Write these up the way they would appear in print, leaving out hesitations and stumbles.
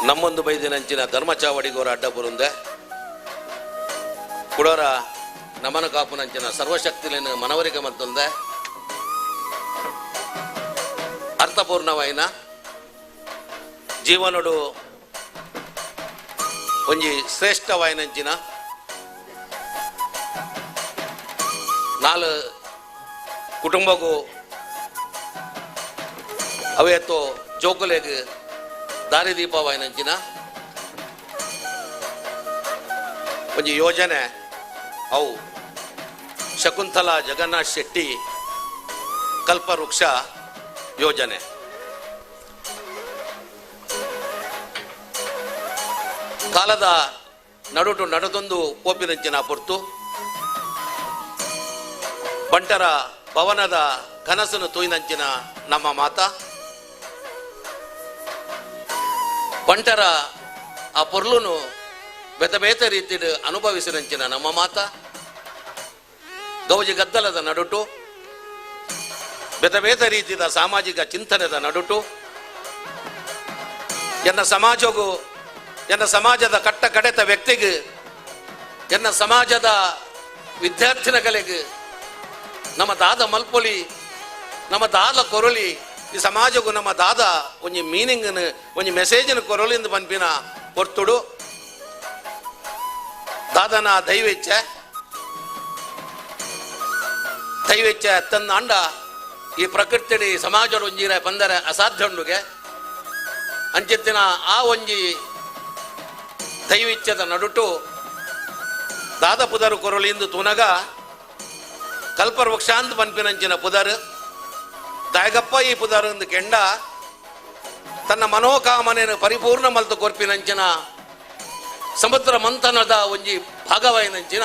ನಮ್ಮೊಂದು ಬೈದಿನಂಚಿನ ಧರ್ಮ ಚಾವಡಿಗೋರ ಅಡ್ಡ ಬರುಂದೆ ಕುಡೋರ ನಮನ ಕಾಪುನಂಚಿನ ಸರ್ವಶಕ್ತಿಲೇನು ಮನವರಿಕೆ ಮತ್ತೊಂದೆ ಅರ್ಥಪೂರ್ಣವಾಯಿನ ಜೀವನಡು ಒಂಜಿ ಶ್ರೇಷ್ಠವಾಯಿನಂಚಿನ ನಾಲ್ ಕುಟುಂಬಗೂ ಅವೇತೋ ಜೋಕುಲೆಗ್ ದಾರಿದೀಪವಾಯಿನಂಚಿನ ಒಂಜಿ ಯೋಜನೆ ಅವು ಶಕುಂತಲಾ ಜಗನ್ನಾಥ್ ಶೆಟ್ಟಿ ಕಲ್ಪವೃಕ್ಷ ಯೋಜನೆ. ಕಾಲದ ನಡುಟು ನಡೆದೊಂದು ಪೋಪಿನಂಚಿನ ಪೊರ್ತು ಬಂಟರ ಭವನದ ಕನಸನ್ನು ತೂಯಿನಂಚಿನ ನಮ್ಮ ಮಾತ ಬಂಟರ ಆ ಪೊರ್ಲುನು ಬೇತೆ ಬೇತೆ ರೀತಿಯ ಅನುಭವಿಸಿನಂಚಿನ ನಮ್ಮ ಮಾತ ಗೌಜಿ ಗದ್ದಲದ ನಡುಟು ಬೇತೆ ಬೇತೆ ರೀತಿಯ ಸಾಮಾಜಿಕ ಚಿಂತನೆದ ನಡುಟು ಎನ್ನ ಸಮಾಜಗೂ ಎನ್ನ ಸಮಾಜದ ಕಟ್ಟ ಕಡೆತ ವ್ಯಕ್ತಿಗೆ ಎನ್ನ ಸಮಾಜದ ವಿದ್ಯಾರ್ಥಿನಗಳಿಗೆ ನಮ್ಮ ದಾದ ಮಲ್ಪೊಲಿ ನಮ್ಮ ದಾದ ಕೊರಳಿ ಈ ಸಮಾಜಗೂ ನಮ್ಮ ದಾದ ಒಂಜಿ ಮೀನಿಂಗ್ನ ಒಂಜಿ ಮೆಸೇಜಿನ ಕೊರಳಿಂದ ಪನ್ಪಿನ ಹೊರ್ತುಡು ದಾದನ ದೈವೆಚ್ಚ ತನ್ನ ಅಂಡ ಈ ಪ್ರಕೃತಿ ಸಮಾಜದ ಒಂಜಿರ ಬಂದರೆ ಅಸಾಧ್ಯ ಉಂಡುಗೆ ಅಂಚೆತ್ತಿನ ಆ ಒಂಜಿ ದೈವಿಚ್ಛದ ನಡುಟು ದಾದ ಪುದರು ಕೊರಳಿಂದು ತುನಗ ಕಲ್ಪವೃಕ್ಷಾಂತ ಪನ್ಪಿನಂಚಿನ ಪುದರು ದಾಯಗಪ್ಪ ಈ ಪುದರಂದು ಕೆಂಡ ತನ್ನ ಮನೋಕಾಮನೆಯನ್ನು ಪರಿಪೂರ್ಣ ಮಲ್ತು ಕೊರ್ಪಿನಂಚಿನ ಸಮುದ್ರ ಮಂಥನದ ಒಂಜಿ ಭಾಗವಾಯಿನಂಚಿನ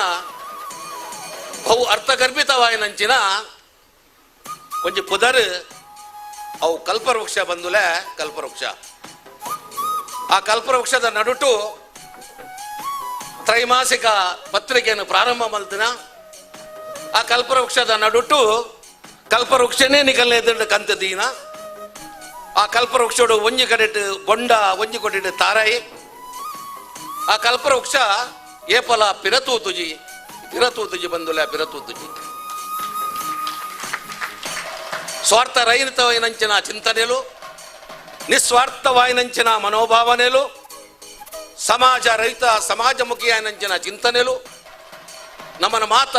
ಬಹು ಅರ್ಥಗರ್ಭಿತವಾಯಿನಂಚಿನ ಒಂಜಿ ಪುದರ್ ಅವು ಕಲ್ಪವೃಕ್ಷ ಬಂದುಲೆ ಕಲ್ಪವೃಕ್ಷ. ಆ ಕಲ್ಪವೃಕ್ಷದ ನಡುಟು ತ್ರೈಮಾಸಿಕ ಪತ್ರಿಕೆಯನ್ನು ಪ್ರಾರಂಭ ಮಲ್ತಿನ ಆ ಕಲ್ಪವೃಕ್ಷದ ನಡುಟು ಕಲ್ಪವೃಕ್ಷನೇ ನಿಕಲ್ನೆದುಂಡು ಕಂತದೀನ ಆ ಕಲ್ಪವೃಕ್ಷೋಡು ಒಂಜಿ ಕಡೆಟ್ ಬೊಂಡ ಒಂಜಿ ಕೊಟ್ಟಿಟ್ಟು ತಾರಾಯಿ ಆ ಕಲ್ಪವೃಕ್ಷ ಏಪಲ ಪಿರತೂತುಜಿ ಬಂದುಲೆ ಪಿರತೂತುಜಿ ಸ್ವಾರ್ಥ ರಹಿತವಾಯಿನಂಚಿನ ಚಿಂತನೆಲು ನಿಸ್ವಾರ್ಥವಾಯಿನಂಚಿನ ಮನೋಭಾವನೆಲು ಸಮಾಜ ರಹಿತ ಸಮಾಜಮುಖಿಯಾಯಿನಂಚಿನ ಚಿಂತನೆಲು ನಮ್ಮನ ಮಾತ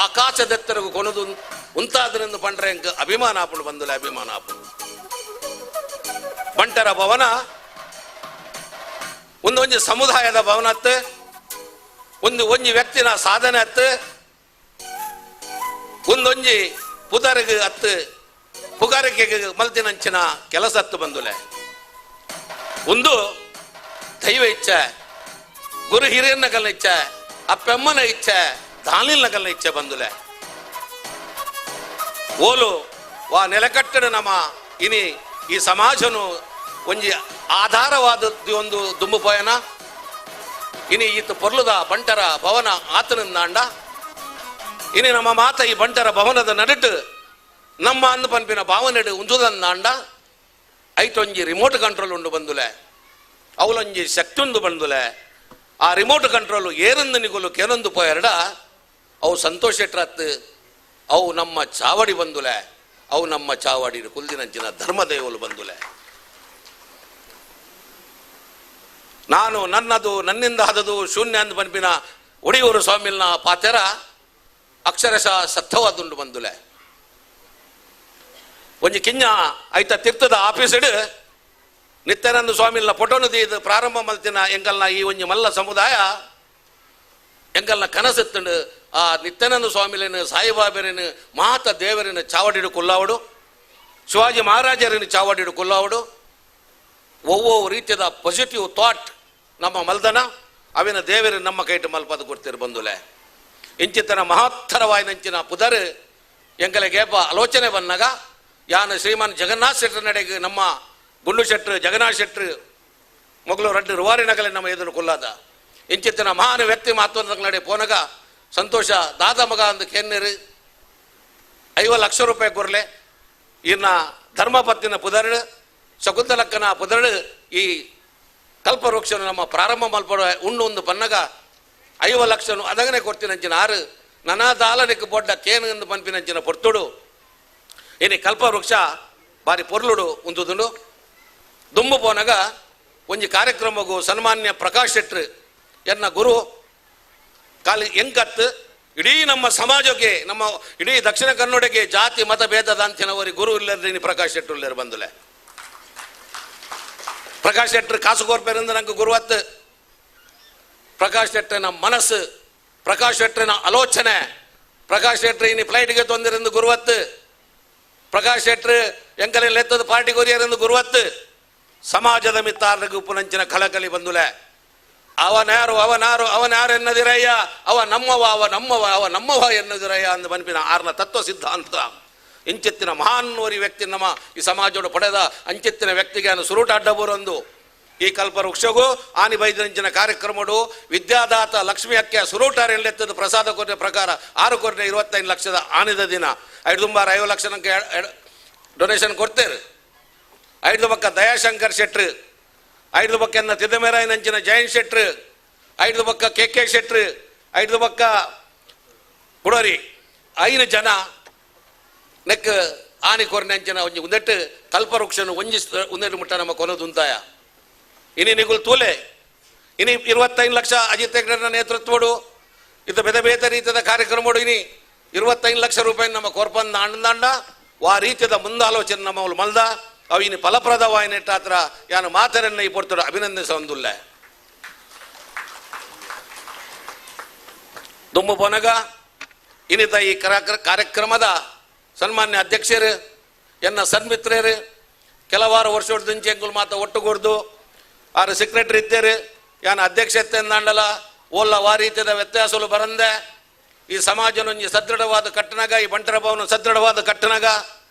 ಆಕಾಶದೆತ್ತರೆಗೂ ಕೊನದು ಉಂತಾದ್ರಿಂದ ಪಂಡ್ರೆ ಅಭಿಮಾನ ಆಪುಂಡು ಬಂದುಲೆ ಅಭಿಮಾನ ಆಪುಂಡು. ಬಂಟರ ಭವನ ಒಂದೊಂದು ಸಮುದಾಯದ ಭವನ ಅತ್ತು ಒಂಜಿ ವ್ಯಕ್ತಿನ ಸಾಧನೆ ಅತ್ತು ಒಂದೊಂಜಿ ಪುದರಿಗೆ ಅತ್ತು ಪುಗಾರಿಕೆಗೆ ಮಲ್ತಿನಂಚಿನ ಕೆಲಸ ಅತ್ತು ಬಂದುಲೆ. ಒಂದು ದೈವ ಇಚ್ಛೆ ಗುರು ಹಿರಿಯನ ಕಲ್ನ ಇಚ್ಛೆ ಅಪ್ಪೆಮ್ಮನ ಇಚ್ಛೆ ದಾನಿಲ್ನ ಕಲ್ನ ಇಚ್ಛೆ ಬಂದುಲೆ. ಓಲು ವಾ ನೆಲಕಟ್ಟಡ ನಮ್ಮ ಇನಿ ಈ ಸಮಾಜನು ಒಂಜಿ ಆಧಾರವಾದದ್ದು ಒಂದು ದುಂಬು ಪೋಯನ ಇನಿ ಈತ ಪೊರ್ಲುದ ಬಂಟರ ಭವನ ಆತನಿಂದಾಂಡ ಇನಿ ನಮ್ಮ ಮಾತ ಈ ಬಂಟರ ಭವನದ ನಡುಟು ನಮ್ಮ ಅಂದು ಪನ್ಪಿನ ಭಾವನೆಡು ಉಂಜುದಂದಾಂಡ ಐಟೊಂಜಿ ರಿಮೋಟ್ ಕಂಟ್ರೋಲ್ ಉಂಡು ಬಂದುಲೆ ಅವಲೊಂಜಿ ಶಕ್ತಿ ಉಂದು ಬಂದುಲೆ. ಆ ರಿಮೋಟ್ ಕಂಟ್ರೋಲ್ ಏರಂದು ನಿಗುಲು ಕೇನೊಂದು ಪೋಯರಡ ಅವು ಸಂತೋಷ ಎಟ್ರತ್ತು ಅವು ನಮ್ಮ ಚಾವಡಿ ಬಂದುಲೆ ಅವು ನಮ್ಮ ಚಾವಡಿ ಕುಲ್ದಿನಂಚಿನ ಧರ್ಮದೇವಲು ಬಂದುಲೆ. ನಾನು ನನ್ನದು ನನ್ನಿಂದ ಹದದು ಶೂನ್ಯ ಅಂದು ಪನ್ಪಿನ ಒಡಿಯೂರು ಸ್ವಾಮಿಲ್ನ ಪಾತೆರ ಅಕ್ಷರಶಃ ಸತ್ಯವಾದುಂಡು ಬಂದುಲೆ. ಒಂಜಿ ಕಿಂಜ ಐತ ತೀರ್ಥದ ಆಫೀಸಡ್ ನಿತ್ಯಾನಂದ ಸ್ವಾಮಿಲ್ನ ಫೋಟೋನು ತೀದು ಪ್ರಾರಂಭ ಮಲ್ತಿನ ಎಂಕಲ್ನ ಈ ಒಂಜಿ ಮಲ್ಲ ಸಮುದಾಯ ಎಂಕಲ್ನ ಕನಸೆತ್ತುಂಡು ಆ ನಿತ್ಯಾನಂದ ಸ್ವಾಮಿಲೇನು ಸಾಯಿಬಾಬರೇನು ಮಾತ ದೇವರಿನ ಚಾವಡಿಡು ಕೊಲ್ಲಾವಡು ಶಿವಾಜಿ ಮಹಾರಾಜರಿನ ಚಾವಡಿಡು ಕೊಲ್ಲಾವಡು ಒவ்வொரு ರೀತಿಯ ಪಾಸಿಟಿವ್ ಥಾಟ್ ನಮ್ಮ ಮಲ್ದನ ಅವಿನ ದೇವರು ನಮ್ಮ ಕೈಟ್ ಮಲ್ಪದ ಕೊಡ್ತಿರು ಬಂದುಲೆ. ಇಂಚಿತ್ತನ ಮಹತ್ತರವಾಯಿನಂಚಿನ ಪುದರ್ ಎಂಕಲೆಗೇಪ ಆಲೋಚನೆ ಬಂದಾಗ ಯಾನು ಶ್ರೀಮಾನ್ ಜಗನ್ನಾಥ್ ಶೆಟ್ಟರ್ ನಡೆಗೆ ನಮ್ಮ ಗುಂಡು ಶೆಟ್ರು ಜಗನ್ನಾಥ್ ಶೆಟ್ರು ಮೊಗಲು ರಡ್ಡು ರುವಾರಿ ನಗಲೆ ನಮ್ಮ ಎದುರು ಕೊಲ್ಲಾದ ಇಂಚಿತ್ತನ ಮಹಾನ್ ವ್ಯಕ್ತಿ ಮಾತುವಂತ ನಡೆ ಪೋನಗ ಸಂತೋಷ ದಾದ ಮಗ ಅಂದು ಕೆನ್ನರು 5 ಲಕ್ಷ ರೂಪಾಯಿ ಕೊರ್ಲೆ ಇನ್ನ ಧರ್ಮಪತ್ತಿನ ಪುದರ್ ಶಕುಂತಲಕ್ಕನ ಪುದರ್ ಈ ಕಲ್ಪವೃಕ್ಷನು ನಮ್ಮ ಪ್ರಾರಂಭ ಮಲ್ಪಡ ಉಣ್ಣು ಒಂದು ಪನ್ನಗ 5 ಲಕ್ಷನು ಅದಗನೆ ಕೊಡ್ತೀನಂಚಿನ 6 ನನಾದಾಲನಿಗೆ ಬೊಡ್ಡ ಕೇನು ಎಂದು ಪನ್ಪಿನಂಚಿನ ಪೊರ್ತುಡು ಇನಿ ಕಲ್ಪವೃಕ್ಷ ಬಾರಿ ಪೊರ್ಲುಡು ಉಂದುದುಂಡು ದುಂಬು ಪೋನಗ ಒಂಜಿ ಕಾರ್ಯಕ್ರಮಗೂ ಸನ್ಮಾನ್ಯ ಪ್ರಕಾಶ್ ಶೆಟ್ರು ಎನ್ನ ಗುರು ಕಾಲಿ ಎಂಕತ್ತು ಇಡೀ ನಮ್ಮ ಸಮಾಜಕ್ಕೆ ನಮ್ಮ ಇಡೀ ದಕ್ಷಿಣ ಕನ್ನಡಕ್ಕೆ ಜಾತಿ ಮತ ಭೇದದ ಅಂತಿನವರಿ ಗುರು ಇಲ್ಲದ್ರೆ ಪ್ರಕಾಶ್ ಶೆಟ್ರು ಇಲ್ಲರು ಬಂದುಲೆ ಪ್ರಕಾಶ್ ಶೆಟ್ರು ಕಾಸುಗೋರ್ಪೇರಿಂದ ನಂಗೆ ಗುರುವತ್ತು ಪ್ರಕಾಶ್ ಶೆಟ್ಟನ ಮನಸ್ಸು ಪ್ರಕಾಶ್ ಶೆಟ್ಟನ ಆಲೋಚನೆ ಪ್ರಕಾಶ್ ಶೆಟ್ರು ಇನಿ ಫ್ಲೈಟ್ಗೆ ತೊಂದರೆಂದು ಗುರುವತ್ತು ಪ್ರಕಾಶ್ ಶೆಟ್ರು ಎಂಕಲೆಲ್ಲ ಎತ್ತದ ಪಾರ್ಟಿ ಕೊರಿಯರೆಂದು ಗುರುವತ್ತು ಸಮಾಜದ ಮಿತ್ತಾರ್ರಿಗೆ ಉಪ್ಪುನಂಚಿನ ಕಳಕಳಿ ಬಂದುಲೆ ಅವನಾರು ಎನ್ನದಿರಯ್ಯ ಅವ ನಮ್ಮವ ಎನ್ನದಿರಯ್ಯ ಅಂದು ಬನ್ಪಿನ ಆರ್ನ ತತ್ವ ಸಿದ್ಧಾಂತ ಇಂಚೆತ್ತಿನ ಮಹಾನ್ವರಿ ವ್ಯಕ್ತಿ ನಮ್ಮ ಈ ಸಮಾಜೋಡು ಪಡೆದ ಅಂಚೆತ್ತಿನ ವ್ಯಕ್ತಿಗೆ ಅನ್ನು ಸುರುಟ ಅಡ್ಡಬೂರೊಂದು ಈ ಕಲ್ಪವೃಕ್ಷಗೂ ಆನಿ ಬೈದಂಚಿನ ಕಾರ್ಯಕ್ರಮಡು ವಿದ್ಯಾದಾತ ಲಕ್ಷ್ಮಿ ಅಕ್ಕೆ ಸುರೂಟಾರೆಲ್ಲೆತ್ತದ ಪ್ರಸಾದ ಕೋಟೆ ಪ್ರಕಾರ 6,25 ಲಕ್ಷದ ಆನಿದ ದಿನ 5 ಲಕ್ಷ ಡೊನೇಷನ್ ಕೊಡ್ತೇವೆ 5 ಪಕ್ಕ ದಯಾಶಂಕರ್ ಶೆಟ್ರು 5 ಪಕ್ಕ ಎನ್ನ ತಿದ್ದಮೇರಾಯ ನಂಚಿನ ಜಯಂತ್ ಶೆಟ್ರು 5 ಪಕ್ಕ ಕೆ ಶೆಟ್ರು 5 ಪಕ್ಕ ಕುಡರಿ 5 ಜನ ನೆಕ್ ಆನಿ ಕೊರ್ನಂಚಿನ ಒಂಜಿ ಉಂದೆಟ್ಟು ಕಲ್ಪವೃಕ್ಷನು ಒಂದೆಟ್ಟು ಮುಟ್ಟ ನಮ್ಮ ಕೊನದು ಉಂತಾಯ ಇನಿ ನಿಗುಲ್ ತೂಲೆ ಇನಿ 25 ಲಕ್ಷ ಅಜಿತ್ ಹೆಗ್ಡೆನ ನೇತೃತ್ವಡು ಇದು ಬೇತೆ ರೀತಿಯ ಕಾರ್ಯಕ್ರಮಡು ಇನಿ 25 ಲಕ್ಷ ರೂಪಾಯಿ ನಮ್ಮ ಕೊರ್ಪಂದ ಅಂಡಂಡ ಆ ರೀತಿಯ ಮುಂದಾಲೋಚನೆ ನಮ್ಮ ಮಲ್ದ ಅವು ಇನ್ನು ಫಲಪ್ರದವಾಯಿನೆಟ್ಟ ಹತ್ರ ಯಾನು ಮಾತರನ್ನ ಈ ಪೊರ್ತಡು ಅಭಿನಂದಿಸೊಂದುಲ್ಲೆ ದುಂಬು ಪೊನಗ ಇನ್ನಿತ ಈ ಕಾರ್ಯಕ್ರಮದ ಸನ್ಮಾನ್ಯ ಅಧ್ಯಕ್ಷರು ಎನ್ನ ಸನ್ಮಿತ್ರರು ಕೆಲವಾರು ವರ್ಷದಿಂದ ಎಂಗುಲ್ ಮಾತ ಒಟ್ಟುಗೂಡ್ದು 6 ಸೆಕ್ರೆಟರಿ ಇದ್ದೇರು ಯಾನ ಅಧ್ಯಕ್ಷತೆ ಅಂದಾಂಡಲ ಓಲ್ಲ ಆ ರೀತಿಯ ವ್ಯತ್ಯಾಸಗಳು ಬರಂದೆ ಈ ಸಮಾಜನೊಂಜಿ ಸದೃಢವಾದ ಕಟ್ಟನಾಗ ಈ ಬಂಟರ ಭವನ ಸದೃಢವಾದ ಕಟ್ಟನಾಗ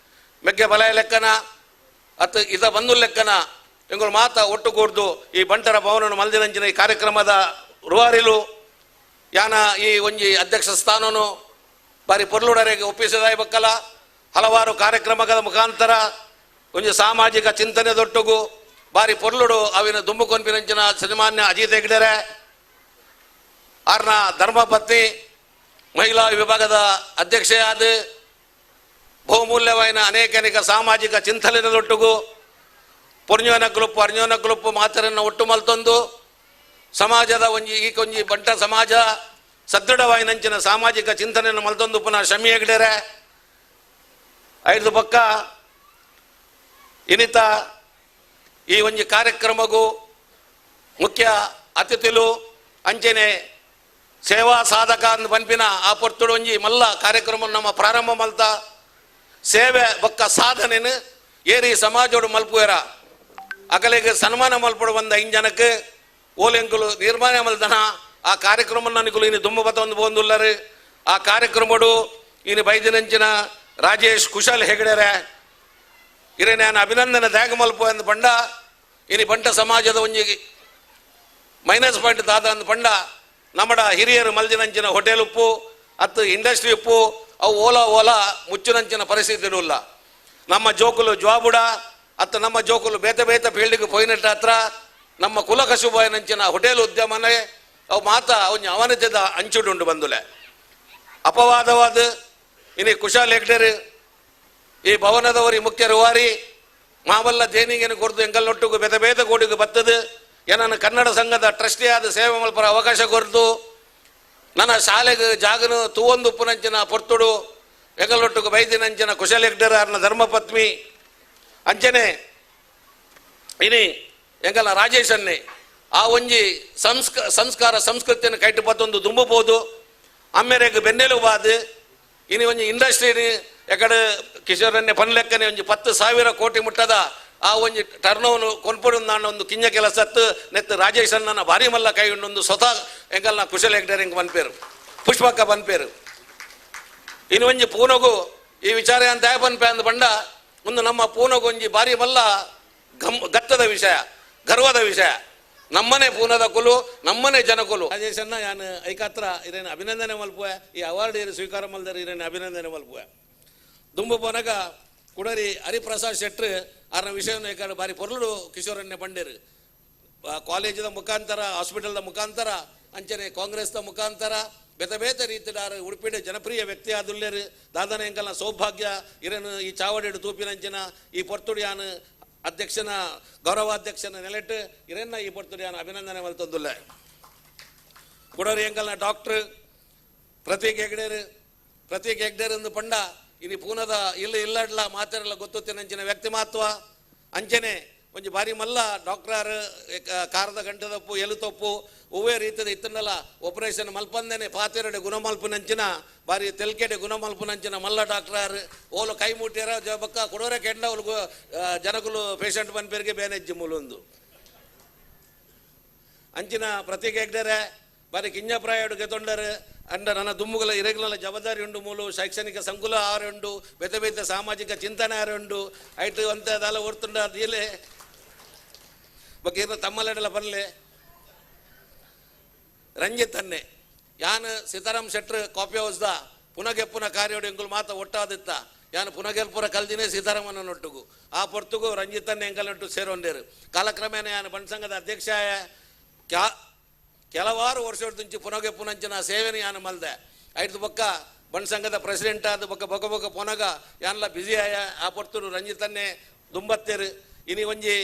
ಮೆಗ್ಗೆ ಬಲಯ ಲೆಕ್ಕನ ಅತ್ ಇದ ಬಂದು ಲೆಕ್ಕನ ಎಂಗುಳು ಮಾತ ಒಟ್ಟುಗೂಡ್ದು ಈ ಬಂಟರ ಭವನ ಮಲ್ದಿನಂಚಿನ ಈ ಕಾರ್ಯಕ್ರಮದ ರೂವಾರಿಲು ಯಾನ ಈ ಒಂಜಿ ಅಧ್ಯಕ್ಷ ಸ್ಥಾನನು ಬಾರಿ ಪೊರ್ಲುಡರೆಗೆ ಒಪ್ಪಿಸಿದಾಯ ಬಕ್ಕಲ ಹಲವಾರು ಕಾರ್ಯಕ್ರಮಗಳ ಮುಖಾಂತರ ಒಂಜಿ ಸಾಮಾಜಿಕ ಚಿಂತನೆ ದೊಟ್ಟುಗು ಬಾರಿ ಪೊರ್ಲುಡು ಅವಿನ ದುಂಬು ಕೊಂಪಿನಂಚಿನ ಸನ್ಮಾನ್ಯ ಅಜಿತ್ ಹೆಗ್ಡೆರೆ ಆರ್ನ ಧರ್ಮಪತ್ನಿ ಮಹಿಳಾ ವಿಭಾಗದ ಅಧ್ಯಕ್ಷೆಯಾದ ಬಹುಮೂಲ್ಯವಾದ ಅನೇಕ ಸಾಮಾಜಿಕ ಚಿಂತನೆದೊಟ್ಟುಗು ಪೊರ್ಞೋನ ಗ್ರೂಪ್ ಮಾತರನ್ನು ಒಟ್ಟು ಮಲ್ತೊಂದು ಸಮಾಜದ ಒಂಜಿ ಬಂಟ ಸಮಾಜ ಸದೃಢವಾಯಿನಂಚಿನ ಸಾಮಾಜಿಕ ಚಿಂತನೆಯನ್ನು ಮಲ್ತೊಂದು ಪುನಃ ಶಮಿ ಹೆಗ್ಡೆರೆ 5 ಪಕ್ಕ ಇನಿತ ಈ ಒಂಜಿ ಕಾರ್ಯಕ್ರಮಗೂ ಮುಖ್ಯ ಅತಿಥಿಲು ಅಂಚೆನೆ ಸೇವಾ ಸಾಧಕ ಅಂದು ಪನ್ಪಿನ ಆ ಪೊರ್ತುಡು ಒಂಜಿ ಮಲ್ಲ ಕಾರ್ಯಕ್ರಮ ನಮ್ಮ ಪ್ರಾರಂಭ ಮಲ್ತ ಸೇವೆ ಬೊಕ್ಕ ಸಾಧನೆನು ಏರಿ ಸಮಾಜೋಡು ಮಲ್ಪುವೆರ ಅಕಲೆಗೆ ಸನ್ಮಾನ ಮಲ್ಪಡು ಬಂದ 5 ಜನಕ್ಕೆ ಓಲೆಂಕುಲು ನಿರ್ಮಾಣ ಮಲ್ದನ ಆ ಕಾರ್ಯಕ್ರಮ ನನಗುಲು ಇನ್ನು ದುಂಬ ಬತ್ತ ಒಂದು ಬೋಂದುಲ್ಲರು ಆ ಕಾರ್ಯಕ್ರಮಡು ಇನ್ನು ಬೈದಿನಂಚಿನ ರಾಜೇಶ್ ಕುಶಲ್ ಹೆಗಡೆರೆ ಇರೇ ನಾನು ಅಭಿನಂದನೆ ತ್ಯಾಗ ಮಲ್ಪು ಅಂದು ಪಂಡ ಇನ್ನು ಬಂಟ ಸಮಾಜದ ಒಂಜಿ ಮೈನಸ್ ಪಾಯಿಂಟ್ ದಾದ ಅಂದು ಪಂಡ ನಮ್ಮಡ ಹಿರಿಯರು ಮಲ್ದಿನಂಚಿನ ಹೋಟೆಲ್ ಉಪ್ಪು ಅತ್ತು ಇಂಡಸ್ಟ್ರಿ ಉಪ್ಪು ಅವು ಓಲಾ ಮುಚ್ಚುನಂಚಿನ ಪರಿಸ್ಥಿತಿ ಇಲ್ಲ ನಮ್ಮ ಜೋಕುಲು ಜ್ವಾಬುಡ ಅತ್ತು ನಮ್ಮ ಜೋಕುಲು ಬೇತೆ ಫೀಲ್ಡ್ಗೆ ಪೋಯಿನಟ್ಟ ಹತ್ರ ನಮ್ಮ ಕುಲಕಸುಬಾಯಿನಂಚಿನ ಹೋಟೆಲ್ ಉದ್ಯಮನೇ ಅವು ಮಾತ ಒಂಜಿ ಅವನತಿದ ಅಂಚುಡುಂಡು ಬಂದುಲೆ ಅಪವಾದವಾದ ಇನಿ ಕುಶಾಲ್ ಹೆಗ್ಡೆರು ಈ ಭವನದವರಿ ಮುಖ್ಯ ರೂವಾರಿ ಮಾವಲ್ಲ ದೇನಿಗೆನು ಕೊಡ್ದು ಎಂಗಲ್ನೊಟ್ಟಿಗೂ ಬೇತೆ ಗೋಡಿಗೆ ಬತ್ತದು ಏನನ್ನು ಕನ್ನಡ ಸಂಘದ ಟ್ರಸ್ಟಿ ಆದ ಸೇವೆ ಮಲ್ಪರ ಅವಕಾಶ ಕೊರ್ದು ನನ್ನ ಶಾಲೆಗೆ ಜಾಗನು ತೂವೊಂದು ಉಪ್ಪುನಂಚಿನ ಪೊರ್ತುಡು ಎಂಗಲ್ನೊಟ್ಟಿಗೂ ಬೈದಿನಂಚಿನ ಕುಶಲ್ ಹೆಗ್ಡೆರ್ ಆರ್ನ ಧರ್ಮಪತ್ನಿ ಅಂಚನೆ ಇನಿ ಎಂಗಲ ರಾಜೇಶನ್ನೇ ಆ ಒಂಜಿ ಸಂಸ್ಕಾರ ಸಂಸ್ಕೃತಿಯನ್ನು ಕೈಟು ಬತ್ತೊಂದು ದುಂಬಬಹುದು ಅಮ್ಮೆರೆಗೆ ಬೆನ್ನೆಲು ಬಾದು ಇನಿ ಒಂಜಿ ಇಂಡಸ್ಟ್ರಿ ಎಕಡೆ ಕಿಶೋರನ್ನೇ ಪನ್ಲೆಕ್ಕನೆ ಒಂಜಿ 10,000 ಕೋಟಿ ಮುಟ್ಟದ ಆ ಒಂಜಿ ಟರ್ನೋನು ಕೊನ್ಪುಡು ನಾನು ಒಂದು ಕಿಂಜ ಕೆಲಸತ್ತು ನೆತ್ತು ರಾಜೇಶನ್ನ ಭಾರಿ ಮಲ್ಲ ಕೈ ಉಂಡು ಸ್ವತಃ ಎಂಗಲ್ನ ಕುಶಲ್ ಹೆಗ್ಡೆರ್ ಹೆಂಗೆ ಬನ್ಪೇರು ಪುಷ್ಪಕ್ಕ ಬನ್ಪೇರು ಇನ್ನು ಒಂಜಿ ಪೂನಗು ಈ ವಿಚಾರ ಅಂತ ಬನ್ಪೆ ಅಂದು ಬಂಡ ಒಂದು ನಮ್ಮ ಪೂನಗು ಒಂಜಿ ಭಾರಿ ಮಲ್ಲ ಗತ್ತದ ವಿಷಯ ಗರ್ವದ ವಿಷಯ ನಮ್ಮನೆ ಪೂನದ ಕುಲು ನಮ್ಮನೆ ಜನಕುಲು ರಾಜೇಶನ್ನ ಯಾನು ಐಕಾತ್ರ ಇರೇನು ಅಭಿನಂದನೆ ಮಲ್ಪುವೆ ಈ ಅವಾರ್ಡ್ ಏರು ಸ್ವೀಕಾರ ಮಲ್ದರೆ ಇರೇನು ಅಭಿನಂದನೆ ಮಲ್ಪುವೆ ದುಂಬು ಪೋನಗ ಕುಡರಿ ಹರಿಪ್ರಸಾದ್ ಶೆಟ್ರು ಆರ್ನ ವಿಷಯವನ್ನು ಏಕಾಡು ಬಾರಿ ಪೊರ್ಲುಡು ಕಿಶೋರನ್ನೇ ಬಂಡೇರು ಕಾಲೇಜದ ಮುಖಾಂತರ ಹಾಸ್ಪಿಟಲ್ದ ಮುಖಾಂತರ ಅಂಚನೆ ಕಾಂಗ್ರೆಸ್ದ ಮುಖಾಂತರ ಬೇತೆ ಬೇತೆ ರೀತಿದಾರು ಉಡುಪಿಡ ಜನಪ್ರಿಯ ವ್ಯಕ್ತಿ ಆದುಲ್ಲೇರು ದಾದನ ಎಂಕಲ್ನ ಸೌಭಾಗ್ಯ ಇರನು ಈ ಚಾವಡಿಡು ತೂಪಿನಂಚಿನ ಈ ಪೊರ್ತುಡಿಯಾನು ಅಧ್ಯಕ್ಷನ ಗೌರವಾಧ್ಯಕ್ಷನ ನೆಲೆಟ್ಟು ಇರನ್ನ ಈ ಪೊರ್ತುಡಿಯಾನು ಅಭಿನಂದನೆ ಮಲ್ತೊಂದುಲ್ಲ ಕುಡೋರು ಎಂಕಲ್ನ ಡಾಕ್ಟರ್ ಪ್ರತೀಕ್ ಹೆಗ್ಡೇರ್ ಎಂದು ಪಂಡ ಇನಿ ಪೂನದ ಇಲ್ಲಡ್ಲ ಮಾತೆರಲ್ಲ ಗೊತ್ತುತ್ತಿನಂಚಿನ ವ್ಯಕ್ತಿ ಮಹತ್ವ ಅಂಚನೆ ಒಂಜಿ ಬಾರಿ ಮಲ್ಲ ಡಾಕ್ಟರ್ ಕಾರದ ಗಂಟದಪ್ಪು ಎಲುತೊಪ್ಪು ಒವ್ವೇ ರೀತಿಯ ಇತ್ತನಲ್ಲ ಆಪರೇಷನ್ ಮಲ್ಪಂದೇನೆ ಪಾತೆರಡೆ ಗುಣಮಲ್ಪುನಂಚಿನ ಬಾರಿ ತೆಲ್ಕೆಡೆ ಗುಣಮಲ್ಪುನಂಚಿನ ಮಲ್ಲ ಡಾಕ್ಟರ್ ಓಲು ಕೈ ಮುಟ್ಟ್ಯಾರ ಬಕ್ಕ ಕೊಡೋರೆ ಕೆಂಡ ಅವ್ಲು ಜನಗಳು ಪೇಷಂಟ್ ಬಂದ್ಪೇರಿಗೆ ಬೇನೆಜ್ಜಿ ಮೂಲೊಂದು ಅಂಚಿನ ಪ್ರತೀಕ್ ಹೆಗ್ಡೇರೆ ಬಾರಿ ಕಿಂಜಪ್ರಾಯಡು ಗೆತೊಂಡರು ಅಂಡ ನನ್ನ ದುಮ್ಮುಗಳ ಇರೆಗ್ಯುಲರ್ ಜವಾಬ್ದಾರಿ ಉಂಡು ಮೂಲು ಶೈಕ್ಷಣಿಕ ಸಂಕುಲ ಆರುಂಡು ಬೇತೆ ಬೇತೆ ಸಾಮಾಜಿಕ ಚಿಂತನೆ ಆರುಂಡು ಐಟು ಅಂತ ಅದೆಲ್ಲ ಓಡ್ತುಂಡ ಅದಿಲೆ ಬಗ್ಗೆ ಏನು ತಮ್ಮಲ್ಲೆಲ್ಲ ಬರಲಿ ರಂಜಿತ್ ಅನ್ನೆ ಯಾನು ಸೀತಾರಾಮ್ ಶೆಟ್ರ್ ಕಾಪಿ ಹೌಸ್ದ ಪುನಗೆಪ್ಪುನ ಕಾರ್ಯೋಡು ಎಂಗುಲು ಮಾತ ಒಟ್ಟಾದಿತ್ತ ಯಾನು ಪುನಗೆಲ್ಪುರ ಕಲ್ದಿನೇ ಸೀತಾರಾಮನ ನೊಟ್ಟುಗು ಆ ಪೊರ್ತುಗು ರಂಜಿತ್ ಅನ್ನೆ ಎಂಕಲ್ ನೊಟ್ಟು ಸೇರೊಂಡೇರು ಕಾಲಕ್ರಮೇಣ ಯಾನು ಬಣ್ಸಂಘದ ಅಧ್ಯಕ್ಷ ಕೆಲವಾರು ವರ್ಷದಿಂಚಿ ಪುನಗೆಪ್ಪುನಂಚಿನ ಸೇವೆನ ಯಾನು ಮಲ್ದೆ ಐದು ಬೊಕ್ಕ ಬಣ್ಸಂಘದ ಪ್ರೆಸಿಡೆಂಟ್ ಆದ ಬೊಕ್ಕ ಬೊಕ್ಕ ಬೊಕ್ಕ ಪೊನಗ ಯಾನ್ಲ ಬ್ಯುಸಿ ಆಯ ಆ ಪೊರ್ತುಡು ರಂಜಿತನ್ನೇ ದುಂಬತ್ತೇರು ಇನಿ ಒಂಜಿ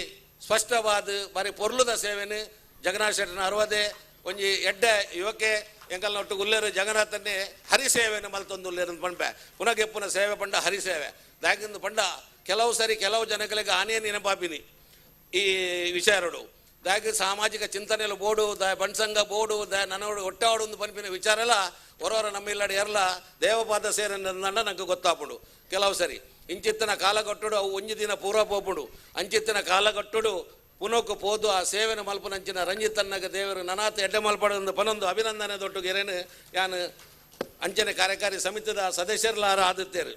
ಸ್ಪಷ್ಟವಾದ ಬಾರಿ ಪೊರ್ಲುದ ಸೇವೆನು ಜಗನ್ನಾಥ್ ಶೆಟ್ಟರ್ನ ಅರವದೆ ಒಂಜಿ ಎಡ್ಡೆ ಯುವಕೆ ಎಂಕಲ್ನ ಒಟ್ಟು ಉಲ್ಲೇರು ಜಗನ್ನಾಥನ್ನೇ ಹರಿಸೇವೆನ ಮಲ್ತೊಂದುಲ್ಲೇರು ಪಂಪೆ ಪುನಗೆಪ್ಪುನ ಸೇವೆ ಪಂಡ ಹರಿಸೇವೆ ದಾಗಿಂದು ಪಂಡ ಕೆಲವು ಸರಿ ಕೆಲವು ಜನಗಳಿಗೆ ಆನೆಯ ನೆನಪಾಪಿನಿ ಈ ವಿಚಾರಡು ದಾಗಿ ಸಾಮಾಜಿಕ ಚಿಂತನೆಯಲ್ಲಿ ಬೋಡು ಬಣ್ಸಂಗ ಬೋಡು ನನ್ನೋಡು ಒಟ್ಟಾಡು ಒಂದು ಪಂಪಿನ ವಿಚಾರ ಎಲ್ಲ ಹೊರವರ ನಮ್ಮಿಲ್ಲಡಿ ಎರಲ ದೇವಪಾದ ಸೇರನ್ನ ನಂಗೆ ಗೊತ್ತಾಪುಡು ಕೆಲವು ಸರಿ ಇಂಚಿತ್ತಿನ ಕಾಲಗಟ್ಟುಡು ಅವು ಒಂಜಿ ದಿನ ಪೂರ್ವ ಪೋಪುಡು ಅಂಚಿತ್ತಿನ ಕಾಲಗಟ್ಟುಡು ಪುನೋಕು ಪೋದು ಆ ಸೇವೆನ ಮಲ್ಪನಂಚಿನ ರಂಜಿತನ್ನಗ ದೇವರು ನನಾತ ಎಡ್ಡೆ ಮಲ್ಪಡೊಂದು ಪನೊಂದು ಅಭಿನಂದನೆ ದೊಟ್ಟು ಗೆರೇನು ಯಾನು ಅಂಚನೆ ಕಾರ್ಯಕಾರಿ ಸಮಿತಿದ ಸದಸ್ಯರ್ಲಾರ ಆದಿತ್ತೇರು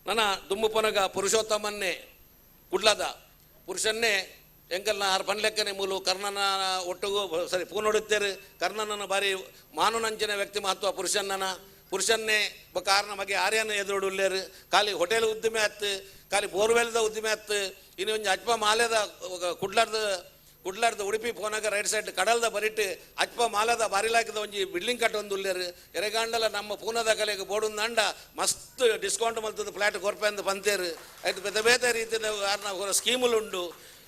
ನನ್ನ ದುಮ್ಮು ಪೊನಗ ಪುರುಷೋತ್ತಮನ್ನೇ ಕುಡ್ಲದ ಪುರುಷನ್ನೇ ಎಂಕಲ್ನ ಆರು ಪನ್ಲೆಕ್ಕನೆ ಮೂಲು ಕರ್ಣನ ಒಟ್ಟುಗು ಸರಿ ಪೂನೊಡುತ್ತೇರು ಕರ್ಣನನ ಬಾರಿ ಮಾನುನಂಚಿನ ವ್ಯಕ್ತಿ ಮಹತ್ವ ಪುರುಷನ್ನೇ ಕಾರಣ ಮಗೆ ಆರ್ಯನ ಎದುರುಡುಲ್ಲೇರು ಖಾಲಿ ಹೋಟೆಲ್ ಉದ್ದಿಮೆ ಆಯ್ತು ಖಾಲಿ ಬೋರ್ವೆಲ್ದ ಉದ್ದಿಮೆ ಆಯ್ತು ಇನ್ನು ಒಂಜಿ ಅಜ್ಪ ಮಾಲೆದ ಕುಡ್ಲಾರ್ದ ಉಡುಪಿ ಪೋನಾಗ ರೈಟ್ ಸೈಡ್ ಕಡಲ್ದ ಬರಿಟ್ಟು ಅಜ್ಪ ಮಾಲದ ಬಾರಿಲಾಕಿದ ಒಂಜಿ ಬಿಲ್ಡಿಂಗ್ ಕಟ್ಟೊಂದುಲ್ಲೇರು ಎರೆಗಾಂಡಲ ನಮ್ಮ ಪೂನದ ಕಲೆಗೆ ಬೋಡುಂದಂಡ ಮಸ್ತ್ ಡಿಸ್ಕೌಂಟ್ ಮಲ್ತದ ಫ್ಲಾಟ್ ಕೊರ್ಪೆ ಬಂತೇರು ಆಯ್ತು ಬೇತೆ ಬೇತೆ ರೀತಿಯ ಕಾರಣ ಸ್ಕೀಮುಲುಂಡು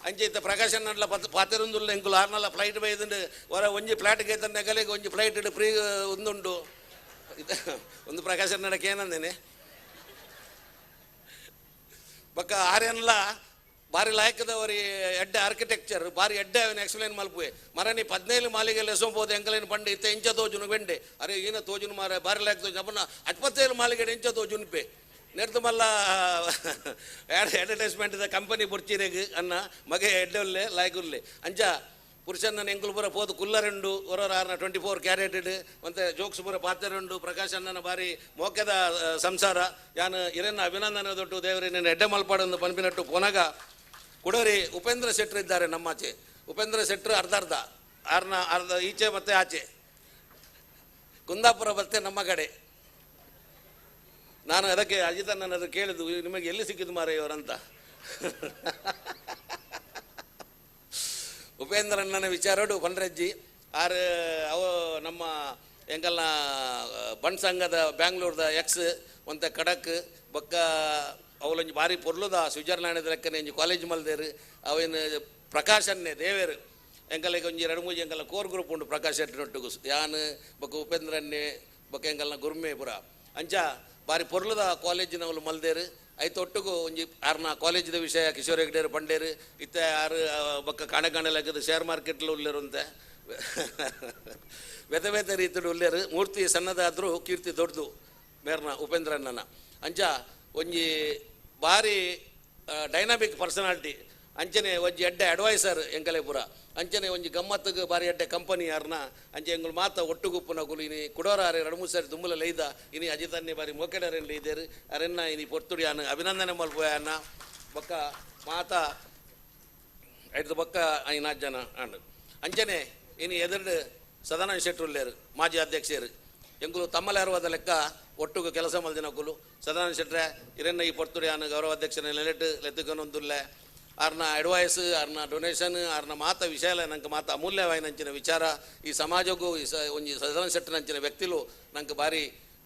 ಅಂಚೆ ಪ್ರಕಾಶನ್ ನಡ್ಲ ಪಾತಿರೊಂದುಲ್ಲ ಎಂಕುಲು ಆರ್ನಲ್ಲ ಫ್ಲೈಟ್ ಬೈದಂಡು ಹೊರ ಒಂಜಿ ಫ್ಲಾಟ್ಗೆ ನೆಗಲಿಗೆ ಒಂಜಿ ಫ್ಲೈಟ್ ಇಡು ಫ್ರೀ ಒಂದುಂಡು ಒಂದು ಪ್ರಕಾಶನ್ ನಡಕ್ಕೆ ಏನಂದೇನೆ ಬಕ್ಕ ಆರ್ಯನ್ಲ ಬಾರಿ ಲಾಯಕದವರಿ ಎಡ್ಡೆ ಆರ್ಕಿಟೆಕ್ಚರ್ ಬಾರಿ ಎಡ್ಡೆ ಅವನು ಎಕ್ಸ್ಪ್ಲೈನ್ ಮಲ್ಪುವೆ ಮರನಿ 17 ಮಾಲಿಗೆಲ್ಲ ಎಸೋಬೋದು ಎಂಕಲೇನು ಪಂಡ ಇತ್ತ ಎಂಚ ತೋಜುನು ಬೆಂಡೆ ಅರೆ ಈನ ತೋಜುನು ಮಾರ ಬಾರಿ ಲಾಯಕ ತೋಜು ಅಪ್ಪನ 27 ಮಾಲಿಗೆ ಎಂಚ ತೋಜುನ್ಪೆ ನೆರ್ದು ಮಲ್ಲ ಅಡ್ವರ್ಟೈಸ್ಮೆಂಟ್ ಕಂಪನಿ ಬುರ್ಚಿರೆಗ್ ಅನ್ನ ಮಗೆ ಎಡ್ಡೆ ಲಾಯಕುಲ್ಲೆ ಅಂಚ ಪುರುಷನ್ನ ಎಂಕುಲು ಪೂರ ಪೋದು ಕುಲ್ಲರೆಂಡು ಹೊರವರ 24 ಕ್ಯಾರೆಟೆಡ್ ಮತ್ತೆ ಜೋಕ್ಸ್ ಪೂರ ಪಾತ್ರೆಂಡು ಪ್ರಕಾಶ್ ಅಣ್ಣನ ಬಾರಿ ಮೋಕೆದ ಸಂಸಾರ ಯಾನು ಇರನ್ನ ಅಭಿನಂದನೆ ದೊಡ್ಡು ದೇವರಿನ ಎಡ್ಡೆ ಮಲ್ಪಾಡೊಂದು ಪನ್ಪಿನಟ್ಟು ಪೊನಗ ಕುಡೋರಿ ಉಪೇಂದ್ರ ಶೆಟ್ರು ಇದ್ದಾರೆ ನಮ್ಮಾಚೆ ಉಪೇಂದ್ರ ಶೆಟ್ರು ಅರ್ಧ ಈಚೆ ಮತ್ತೆ ಆಚೆ ಕುಂದಾಪುರ ಬತ್ತೆ ನಮ್ಮ ಕಡೆ ನಾನು ಅದಕ್ಕೆ ಅಜಿತ್ ನನ್ನದು ಕೇಳಿದ್ದು ನಿಮಗೆ ಎಲ್ಲಿ ಸಿಕ್ಕಿದ್ದು ಮಾರ ಇವರಂತ ಉಪೇಂದ್ರಣ್ಣನ ವಿಚಾರಡು ಪಂಡ್ರಜ್ಜಿ ಆರು ಅವ ನಮ್ಮ ಎಂಕಲ್ನ ಬಣ್ಸಂಗದ ಬ್ಯಾಂಗ್ಳೂರ್ದ ಎಕ್ಸ್ ಒಂತೆ ಕಡಕ್ ಬೊಕ್ಕ ಅವಲೊಂಜಿ ಬಾರಿ ಪೊರ್ಲುದ ಸ್ವಿಟ್ಜರ್ಲ್ಯಾಂಡ್ ಲೆಕ್ಕನೆ ಒಂಜಿ ಕಾಲೇಜ್ ಮಲ್ದೇರು ಅವೇನು ಪ್ರಕಾಶನ್ನೇ ದೇವೇರು ಎಂಕಲಿಗೆ ಒಂಜಿ 2-3 ಎಂಕಲ್ನ ಕೋರ್ ಗ್ರೂಪ್ ಉಂಡು ಪ್ರಕಾಶ್ ಶೆಟ್ಟಿನೊಟ್ಟಿಗೂ ಯಾನು ಬೊಕ್ಕ ಉಪೇಂದ್ರನ್ನೇ ಬೊಕ್ಕ ಎಂಕಲ್ನ ಗುರ್ಮೆ ಪುರ ಅಂಚ ಬಾರಿ ಪೊರ್ಲುದ ಕಾಲೇಜಿನವಳು ಮಲ್ದೇರು ಐತೆ ಒಟ್ಟಿಗೂ ಒಂಜಿ ಆರ್ನ ಕಾಲೇಜಿದ ವಿಷಯ ಕಿಶೋರ್ ಹೆಗ್ಡೇರು ಪಂಡೇರು ಇತ್ತೆ ಆರು ಬೊಕ್ಕ ಕಾಣೆಲೆಕ್ಕದು ಶೇರ್ ಮಾರ್ಕೆಟ್ಲು ಉಳ್ಳೇರು ಅಂತೆ ಬೇತೆ ಬೇತೆ ರೀತಿಡು ಉಳ್ಳೇರು ಮೂರ್ತಿ ಸಣ್ಣದಾದರೂ ಕೀರ್ತಿ ದೊಡ್ಡದು ಮೇರ್ನ ಉಪೇಂದ್ರಣ್ಣನ ಅಂಚ ಒಂಜಿ ಬಾರಿ ಡೈನಾಮಿಕ್ ಪರ್ಸನಾಲಿಟಿ ಅಂಚನೆ ಒಂಜಿ ಎಡ್ಡೆ ಅಡ್ವೈಸರ್ ಎಂಕಲೆ ಪುರ ಅಂಚನೆ ಒಂಜಿ ಗಮ್ಮತ್ತಿಗೆ ಬಾರಿ ಎಡ್ಡೆ ಕಂಪನಿ ಯಾರನ್ನ ಅಂಚೆ ಎಂಗಳು ಮಾತ ಒಟ್ಟುಗುಪ್ಪುನಗುಲು ಇನಿ ಕುಡೋರಾರೆ 2-3 ಸಾರಿ ದುಮ್ಮಲ ಲೈದ ಇನಿ ಅಜಿತನ್ನೇ ಬಾರಿ ಮೋಕೆಡರೆಂಡು ಇದ್ದೇರು ಅರೆನ್ನ ಇನಿ ಪೊರ್ತುಡಿ ಅನ್ನ ಅಭಿನಂದನೆ ಮಲ್ಪೋಯ ಅನ್ನ ಬೊಕ್ಕ ಮಾತ ಐದು ಬೊಕ್ಕ ಐದು ಜನ ಅಂಡು ಅಂಚನೆ ಇನಿ ಎದುರು ಸದಾನಂದ ಶೆಟ್ಟರುಲ್ಲೇರು ಮಾಜಿ ಅಧ್ಯಕ್ಷರು ಎಂಗುಲು ತಮ್ಮಲಾರುವಾದ ಲೆಕ್ಕ ಒಟ್ಟುಗು ಕೆಲಸ ಮಲ್ದಿನಕುಲು ಸದಾನಂದ ಶೆಟ್ರೆ ಇರೆನ್ನ ಈ ಪೊರ್ತುಡಿ ಅನ್ನ ಗೌರವ ಅಧ್ಯಕ್ಷರ ನೆಲೆಟ್ಟು ಲೆತ್ತುಕೊನೊಂದುಲ್ಲೆ ಆರ್ನ ಅಡ್ವೈಸ್ ಆರ್ನ ಡೊನೇಷನ್ ಆರ್ನ ಮಾತ ವಿಷಯಲ ನಂಗೆ ಮಾತ ಅಮೂಲ್ಯವಾಯಿನಂಚಿನ ವಿಚಾರ ಈ ಸಮಾಜಕ್ಕೂ ಒಂಜಿ ಸದನ ಸೆಟ್ಟನಂಚಿನ ವ್ಯಕ್ತಿಲು ನಂಗೆ ಬಾರಿ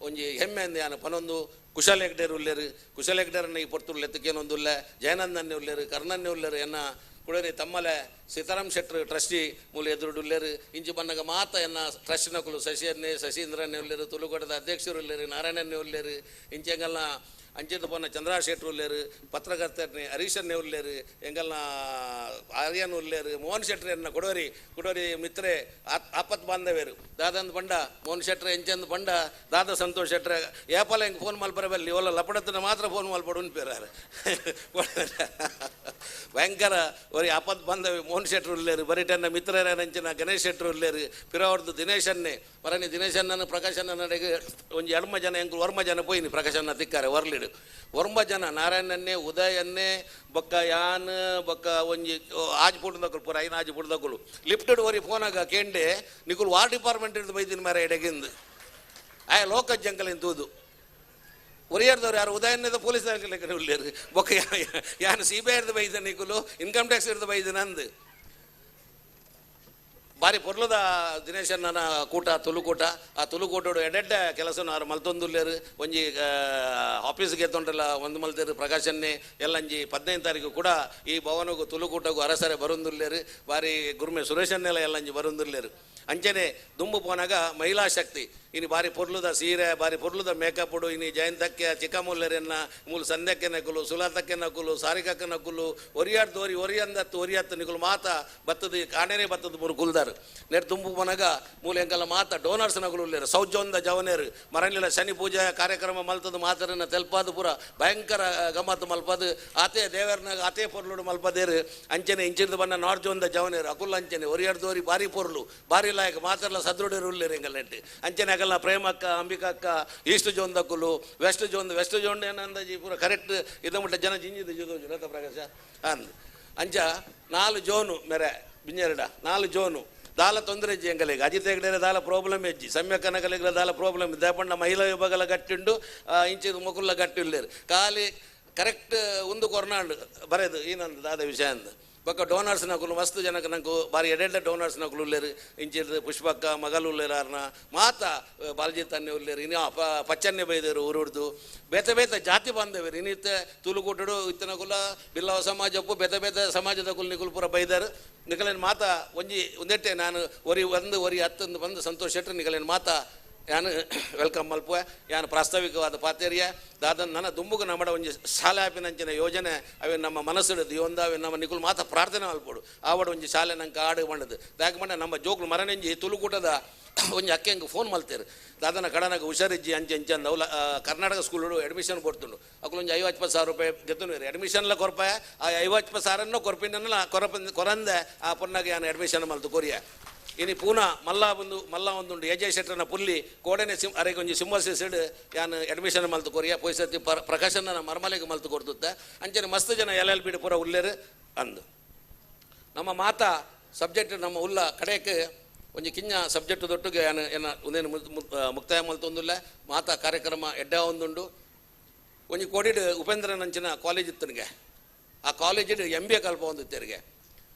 ಒಂಜಿ ಹೆಮ್ಮೆ ಅಂದು ಯಾನು ಪನೊಂದು ಕುಶಲ್ ಹೆಗ್ಡೇರು ಉಲ್ಲೇರು ಕುಶಲ್ ಹೆಗ್ಡೇರನ್ನ ಈ ಪೊರ್ತುರ್ಲು ಎತ್ತಕ್ಕೇನೊಂದುಲ್ಲ ಜಯನಂದನ್ನೇ ಉಲ್ಲೇರು ಕರ್ಣನ್ನೇ ಉಲ್ಲೇರು ಎನ್ನ ಕುಡರಿ ತಮ್ಮಲೆ ಸೀತಾರಾಮ್ ಶೆಟ್ರು ಟ್ರಸ್ಟಿ ಮೂಲ ಎದುರುಡು ಉಲ್ಲೇರು ಇಂಚು ಬನ್ನಗ ಮಾತ ಎನ್ನ ಟ್ರಸ್ಟಿನಕುಲು ಶಶಿಯನ್ನೇ ಶಶೀಂದ್ರನ್ನೇ ಉಲ್ಲೇರು ತುಳುಕೋಟದ ಅಧ್ಯಕ್ಷರು ಉಲ್ಲೇರು ನಾರಾಯಣನ್ನೇ ಉಲ್ಲೇರು ಇಂಚೆಂಗಲ್ನ ಅಂಚಿದ ಪೊನ್ನ ಚಂದ್ರಾ ಶೆಟ್ರು ಉಲ್ಲೇರು ಪತ್ರಕರ್ತರನ್ನೇ ಹರೀಶನ್ನೇ ಉಲ್ಲೇರು ಎಂಗಲ್ನ ಆರ್ಯನ್ ಉಲ್ಲೇರು ಮೋಹನ್ ಶೆಟ್ರನ್ನ ಕೊಡೋರಿ ಮಿತ್ರೆ ಆಪತ್ ಬಾಂಧವ್ಯರು ದಾದಂದು ಬಂಡ ಮೋಹನ್ ಶೆಟ್ರ ಎಂಚಂದು ಬಂಡ ದಾದ ಸಂತೋಷ್ ಶೆಟ್ರ ಏಪಲ ಹೆಂಗೆ ಫೋನ್ ಮಲ್ಪರಬಲ್ಲಿ ಓಲ ಲಪಡತನ ಮಾತ್ರ ಫೋನ್ ಮಲ್ಪಡು ಉನ್ಪೇರಾರು ಭಯಂಕರ ಒರಿ ಆಪತ್ ಬಾಂಧವ್ಯ ಮೋಹನ್ ಶೆಟ್ರು ಉಲ್ಲೇರು ಬರಿಟನ್ನ ಮಿತ್ರರಂಚಿನ ಗಣೇಶ್ ಶೆಟ್ರು ಉಲ್ಲೇರು ಪಿರವರ್ದು ದಿನೇಶನ್ನೇ ಮರನಿ ದಿನೇಶನ್ನನ್ನು ಪ್ರಕಾಶನ ನಡೆಗೆ ಒಂಜಿ ಎಡ್ಮ ಜನ ಎಂಕು ವರ್ಮ ಜನ ಪೋಯಿನಿ ಪ್ರಕಾಶನ ತಿಕ್ಕಾರೆ ವರ್ಲಿಡು ವರ್ಮ ಜನ ನಾರಾಯಣನ್ನೇ ಉದಯನ್ನೇ ಬೊಕ್ಕ ಯಾನ್ ಬೊಕ್ಕ ಒಂಜಿ ಆಜ್ ಪುಡ್ದಕ್ಕಲು ಪೂರ ಐನ ಆಜ್ ಪುಡ್ದಕ್ಕಲು ಲಿಫ್ಟೆಡ್ ಓರಿ ಫೋನಾಗ ಕೇಂಡೆ ನಿಕುಲು ವಾರ್ ಡಿಪಾರ್ಟ್ಮೆಂಟ್ ಇರ್ದು ಬೈದಿನ ಮೇರೆ ಎಡೆಗಿಂದು ಆಯ ಲೋಕ ಜಂಕಲಿನ ತೂದು ಒರಿಯರ್ದವ್ರು ಯಾರು ಉದಯನ್ನದ ಪೊಲೀಸ್ ಲೆಕ್ಕ ಉಳ್ಳೇರು ಬೊಕ್ಕ ಯಾನು CBI ಇರ್ದು ಬೈದ ನಿಕುಲು ಇನ್ಕಮ್ ಟ್ಯಾಕ್ಸ್ ಇರ್ದು ಬೈದ ನಂದು ಬಾರಿ ಪೊರ್ಲದ ದಿನೇಶನ್ನ ಕೂಟ ತುಳುಕೂಟ ಆ ತುಳುಕೂಟೋಡು ಎಡೆಡ್ಡ ಕೆಲಸನ ಅವ್ರು ಮಲ್ತೊಂದುಲ್ಲೇರು ಒಂಜಿ ಆಫೀಸ್ಗೆ ತೊಂಡ್ರಲ್ಲ ಒಂದು ಮಲ್ತೇರು ಪ್ರಕಾಶನ್ನೇ ಎಲ್ಲಂಜಿ 15 ತಾರೀಕು ಕೂಡ ಈ ಭವನಗೂ ತುಳುಕೂಟಗೂ ಅರಸರೆ ಬರೊಂದುಲ್ಲೇರು ಬಾರಿ ಗುರುಮೆ ಸುರೇಶನ್ನೆಲ್ಲ ಎಲ್ಲಂಜಿ ಬರೊಂದುಲ್ಲೇರು ಅಂಚನೆ ದುಂಬು ಪೋನಾಗ ಮಹಿಳಾ ಶಕ್ತಿ ಇನ್ನು ಬಾರಿ ಪೊರ್ಲುದ ಸೀರೆ ಬಾರಿ ಪೊರ್ಲುದ ಮೇಕಪ್ ಇನ್ನು ಜಯಂತಕ್ಕೆ ಚಿಕ್ಕಮೂಲ್ಯರನ್ನ ಮೂಲ ಸಂಧ್ಯಕ್ಕೆ ನಕುಲು ಸುಲಾತಕ್ಕೆ ನಕುಲು ಸಾರಿಕಕ್ಕೆ ನಕುಲು ಒರಿಯಾಡ್ದೋರಿ ಒರಿಯಂದತ್ತು ಒರಿಯತ್ತು ನಿಕುಲು ಮಾತ ಬತ್ತದ ಕಾಣೆನೇ ಬತ್ತದ ಮೂರು ಕುಲ್ದಾರು ನೆರ್ ತುಂಬು ಪೋನಾಗ ಮೂಲ ಎಂಕಲ್ಲ ಮಾತ ಡೋನರ್ಸ್ ನಕುಲು ಉಳ್ಳೇರು ಸೌಜೊಂದ ಜವನೇರು ಮರಲಿಲ ಶನಿ ಪೂಜೆ ಕಾರ್ಯಕ್ರಮ ಮಲ್ತದ ಮಾತರನ್ನ ತೆಲ್ಪಾದು ಪೂರ ಭಯಂಕರ ಗಮ್ಮತ್ತು ಮಲ್ಪದು ಆತೆ ದೇವರನಾಗ ಆತೆ ಪೊರ್ಲುಡು ಮಲ್ಪದೇರು ಅಂಚನೆ ಇಂಚಿರ್ದು ಬಣ್ಣ ನಾರ್ಜೊಂದ ಜವನೇರು ಅಕುಲ್ ಅಂಚನೆ ಒರಿಯಾಡ್ದೋರಿ ಬಾರಿ ಪೊರ್ಲು ಬಾರಿ ಲಾಯಕ ಮಾತರ್ಲ ಸದೃಢರು ಉಳ್ಳೇರು ಎಂಗಲ್ಲೆಂಟು ಅಂಚನೆ ಆಗಲ್ಲ ಪ್ರೇಮಕ್ಕ ಅಂಬಿಕಕ್ಕ ಈಸ್ಟ್ ಜೋನ್ ದಕ್ಕುಲು ವೆಸ್ಟ್ ಜೋನ್ ಏನಂದಾಜಿ ಪೂರ ಕರೆಕ್ಟ್ ಇದ ಮುಟ್ಟ ಜನ ಜಿಂಜಿದ ಜೋದು ಲತ ಪ್ರಕಾಶ ಅಂದ್ ಅಂಚ 4 ಜೋನು ಮೇರೆ ಬಿಂಜೆರಡ 4 ಜೋನು ದಾಲ ತೊಂದರೆ ಇಜ್ಜಿ ಎಂಗಲಿಗೆ ಅಜಿತ್ ಹೆಗ್ಡೇರ ದಾಲ ಪ್ರಾಬ್ಲಮ್ ಇಜ್ಜಿ ಸಮ್ಯಕ್ಕನ ಕಲಿಗಳ ದಾಲ ಪ್ರಾಬ್ಲಮ್ ದೇಪಣ್ಣ ಮಹಿಳಾ ವಿಭಾಗಲ ಗಟ್ಟಿಂಡು ಇಂಚಿದ ಮುಕುಲ್ಲ ಗಟ್ಟಿ ಉಳ್ಳೇರು ಖಾಲಿ ಕರೆಕ್ಟ್ ಒಂದು ಕೊರ್ನಾಂಡು ಬರೆದು ಏನಂದು ದಾದ ವಿಷಯ ಅಂದ ಬೊಕ್ಕ ಡೋನರ್ಸ್ ನಕುಲು ಮಸ್ತ್ ಜನಕ್ಕೆ ನಂಗೆ ಬಾರಿ ಎಡೆಡ್ಡ ಡೋನರ್ಸ್ ನಕುಲು ಉಳ್ಳೇರು ಇಂಚಿರ್ದು ಪುಷ್ಪಕ್ಕ ಮಗಲು ಉಳ್ಳೇರು ಆರ್ನ ಮಾತ ಬಾಲ್ಜಿ ತನ್ನೆ ಉಳ್ಳೇರು ಇನ್ನು ಪಚ್ಚನ್ನೆ ಬೈದೇರು ಊರುಡ್ದು ಬೇತೆ ಜಾತಿ ಬಾಂಧವ್ಯರು ಇನ್ನಿತ್ತೆ ತುಳುಕೂಟಡು ಇತ್ತನಕುಲ ಬಿಲ್ಲವ ಸಮಾಜಪ್ಪು ಬೇತೆ ಸಮಾಜದ ಕುಲ್ ನಿಕುಲ್ ಪೂರ ಬೈದಾರು ನಿಕಲೇನು ಮಾತ ಒಂದೆಟ್ಟೆ ನಾನು ಒರಿ 10 ಬಂದು ಸಂತೋಷ ಶೆಟ್ರು ನಿಕಲೇನು ಮಾತ ಯಾನು ವೆಲ್ಕಮ್ ಮಲ್ಪುವೆ ಯಾನು ಪ್ರಾಸ್ತಾವಿಕವಾದ ಪಾತೇರಿಯ ದಾದನ್ ನನ್ನ ದುಂಬುಗ ನಮ್ಮಡ ಒಂಜಿ ಶಾಲೆ ಆಪಿನಂಚಿನ ಯೋಜನೆ ಅವೇ ನಮ್ಮ ಮನಸ್ಸಿಡದು ಒಂದ ಅವೇ ನಮ್ಮ ನಿಕುಲ್ ಮಾತ ಪ್ರಾರ್ಥನೆ ಮಲ್ಪಡು ಆವಡ ಒಂಜಿ ಶಾಲೆ ನಂಗೆ ಆಡು ಬಂಡದು ದಾಕ ಬಂಡ ನಮ್ಮ ಜೋಕ್ಲು ಮರನೆಂಜಿ ತುಳುಕೂಟದ ಒಂಜಿ ಅಕ್ಕೆಂಗೆ ಫೋನ್ ಮಲ್ತೇರು ದಾದನ ಕಡನಾಗ ಹುಷಾರಿಜ್ಜಿ ಅಂಚಂದ ಅವಲ ಕರ್ನಾಟಕ ಸ್ಕೂಲು ಅಡ್ಮಿಷನ್ ಕೊಡ್ತುಂಡು ಅಕ್ಲೊಂಜಿ 50,000 ರೂಪಾಯಿ ಗೆತ್ತುನು ಅಡ್ಮಿಷನ್ಲ ಕೊರ್ಪಾಯ ಆ 50,000 ಕೊರ್ಪಿನ ಕೊರಂದೆ ಆ ಪೊನ್ನಾಗ ಯಾನು ಅಡ್ಮಿಷನ್ ಮಲ್ತು ಕೊರಿಯ ಇನಿ ಪೂನಾ ಮಲ್ಲ ಒಂದುಂಡು ಎಜಯ್ ಶೆಟ್ರನ ಪುಲ್ಲಿ ಕೋಡನೆ ಅರೆಗೆ ಒಂಜಿ ಸಿಂಹಸಿಡ್ ಯಾನು ಅಡ್ಮಿಷನ್ ಮಲ್ತು ಕೊರಿಯ ಪೊಯ್ಸತಿ ಪ್ರಕಾಶನ ಮರ್ಮಲೆಗೆ ಮಲ್ತು ಕೊಡ್ತುತ್ತೆ ಅಂಚನೆ ಮಸ್ತ್ ಜನ LLB ಪೂರ ಉಳ್ಳೇರು ಅಂದು ನಮ್ಮ ಮಾತ ಸಬ್ಜೆಕ್ಟ್ ನಮ್ಮ ಉಲ್ಲ ಕಡೆಗೆ ಒಂಜಿ ಕಿಂಜ ಸಬ್ಜೆಕ್ಟ್ ದೊಟ್ಟಿಗೆ ಏನು ಒಂದೇನು ಮುಕ್ತಾಯ ಮಲ್ತೊಂದುಲ್ಲ ಮಾತ ಕಾರ್ಯಕ್ರಮ ಎಡ್ಡ ಒಂದುಂಡು ಒಂಜಿ ಕೋಡಿಡ್ ಉಪೇಂದ್ರ ನಂಚಿನ ಕಾಲೇಜ್ ಇತ್ತನಿಗೆ ಆ ಕಾಲೇಜಿಡ್ MBA ಕಲ್ಪ ಒಂದಿತ್ತೇರಿಗೆ